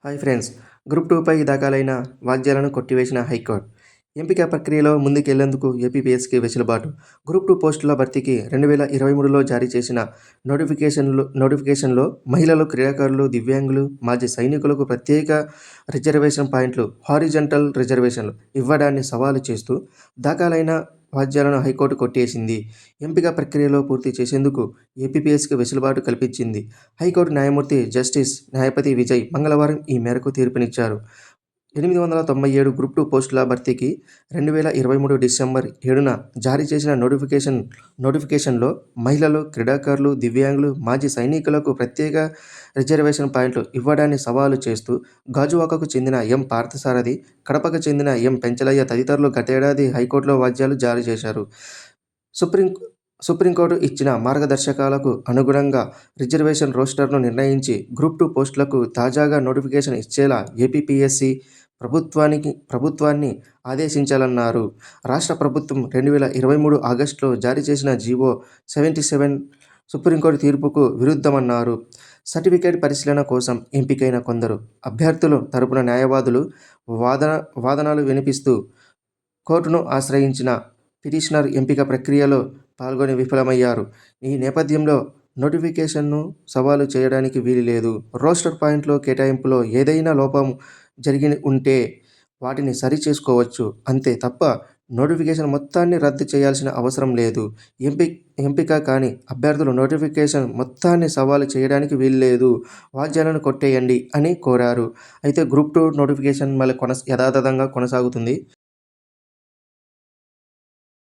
Hi friends. Group 2పై దాఖలైన వాగ్దానాలను కొట్టివేసిన హైకోర్టు. ఎంపిక ప్రక్రియలో ముందుకెళ్లేందుకు ఏపీపీఎస్సీకి వెసులుబాటు. గ్రూప్ 2 పోస్టుల భర్తీకి 2023లో జారీ చేసిన నోటిఫికేషన్లో మహిళలు, క్రీడాకారులు, దివ్యాంగులు, మాజీ సైనికులకు ప్రత్యేక రిజర్వేషన్ పాయింట్లు హారిజంటల్ రిజర్వేషన్లు ఇవ్వడాన్ని సవాలు చేస్తూ దాఖలైన వ్యాజ్యాలను హైకోర్టు కొట్టేసింది. ఎంపిక ప్రక్రియలో పూర్తి చేసేందుకు ఏపీపీఎస్సీకి వెసులుబాటు కల్పించింది. హైకోర్టు న్యాయమూర్తి జస్టిస్ న్యాయపతి విజయ్ మంగళవారం ఈ మేరకు తీర్పునిచ్చారు. 897 గ్రూప్ 2 పోస్టుల భర్తీకి 2023 డిసెంబర్ 7న జారీ చేసిన నోటిఫికేషన్లో మహిళలు, క్రీడాకారులు, దివ్యాంగులు, మాజీ సైనికులకు ప్రత్యేక రిజర్వేషన్ పాయింట్లు ఇవ్వడాన్ని సవాలు చేస్తూ గాజువాకకు చెందిన ఎం పార్థసారథి, కడపకు చెందిన ఎం పెంచలయ్య తదితరులు గతేడాది హైకోర్టులో వ్యాజ్యాలు జారీ చేశారు. సుప్రీంకోర్టు ఇచ్చిన మార్గదర్శకాలకు అనుగుణంగా రిజర్వేషన్ రోస్టర్ను నిర్ణయించి గ్రూప్ 2 పోస్టులకు తాజాగా నోటిఫికేషన్ ఇచ్చేలా ఏపీపీఎస్సీ ప్రభుత్వాన్ని ఆదేశించాలన్నారు. రాష్ట్ర ప్రభుత్వం 2023 ఆగస్టులో జారీ చేసిన జీవో 77 సుప్రీంకోర్టు తీర్పుకు విరుద్ధమన్నారు. సర్టిఫికేట్ పరిశీలన కోసం ఎంపికైన కొందరు అభ్యర్థుల తరపున న్యాయవాదులు వాదనలు వినిపిస్తూ కోర్టును ఆశ్రయించిన పిటిషనర్ ఎంపిక ప్రక్రియలో పాల్గొని విఫలమయ్యారు. ఈ నేపథ్యంలో నోటిఫికేషన్ను సవాలు చేయడానికి వీలులేదు. రోస్టర్ పాయింట్ల కేటాయింపులో ఏదైనా లోపం జరిగి ఉంటే వాటిని సరిచేసుకోవచ్చు. అంతే తప్ప నోటిఫికేషన్ మొత్తాన్ని రద్దు చేయాల్సిన అవసరం లేదు. ఎంపిక కాని అభ్యర్థులు నోటిఫికేషన్ మొత్తాన్ని సవాలు చేయడానికి వీల్లేదు. వ్యాజ్యాలను కొట్టేయండి అని కోరారు. అయితే గ్రూప్ 2 నోటిఫికేషన్ మళ్ళీ యథాతథంగా కొనసాగుతుంది.